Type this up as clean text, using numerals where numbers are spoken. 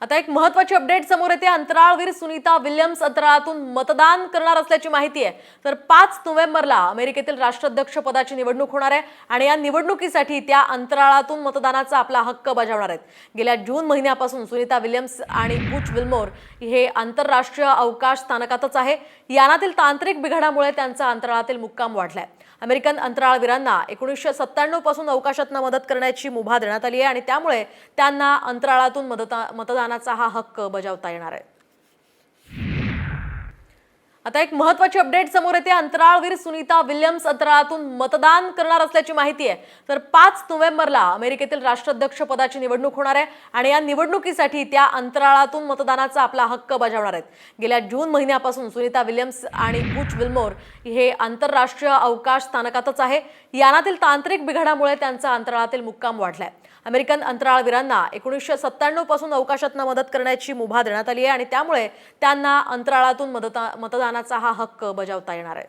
आता एक महत्त्वाची अपडेट समोर येते। अंतराळवीर सुनीता विल्यम्स अंतराळातून मतदान करणार असल्याची माहिती आहे। तर 5 नोव्हेंबरला अमेरिकेतील राष्ट्राध्यक्ष पदाची निवडणूक होणार आहे आणि या निवडणुकीसाठी त्या अंतराळातून मतदानाचा आपला हक्क बजावणार आहेत। गेल्या जून महिन्यापासून सुनीता विल्यम्स आणि बुच विल्मोर हे आंतरराष्ट्रीय अवकाश स्थानकातच आहे। यानातील तांत्रिक बिघाडामुळे त्यांचा अंतराळातील मुक्काम वाढलाय। अमेरिकन अंतराळवीरांना 1997 पासून अवकाशात मदत करण्याची मुभा देण्यात आली आहे आणि त्यामुळे त्यांना अंतराळातून मतदानाचा हा हक्क बजावता येणार आहे। आता एक महत्त्वाची अपडेट समोर येते। अंतराळवीर सुनीता विल्यम्स अंतराळातून मतदान करणार असल्याची माहिती आहे। तर 5 नोव्हेंबरला अमेरिकेतील राष्ट्राध्यक्ष पदाची निवडणूक होणार आहे आणि या निवडणुकीसाठी त्या अंतराळातून मतदानाचा आपला हक्क बजावणार आहेत। गेल्या जून महिन्यापासून सुनीता विल्यम्स आणि बुच विल्मोर हे आंतरराष्ट्रीय अवकाश स्थानकातच आहे। यानातील तांत्रिक बिघाडामुळे त्यांचा अंतराळातील मुक्काम वाढलाय। अमेरिकन अंतराळवीरांना 1997 पासून अवकाशात मदत करण्याची मुभा देण्यात आली आहे आणि त्यामुळे त्यांना अंतराळातून मतदानाचा हा हक्क बजावता येणार आहे।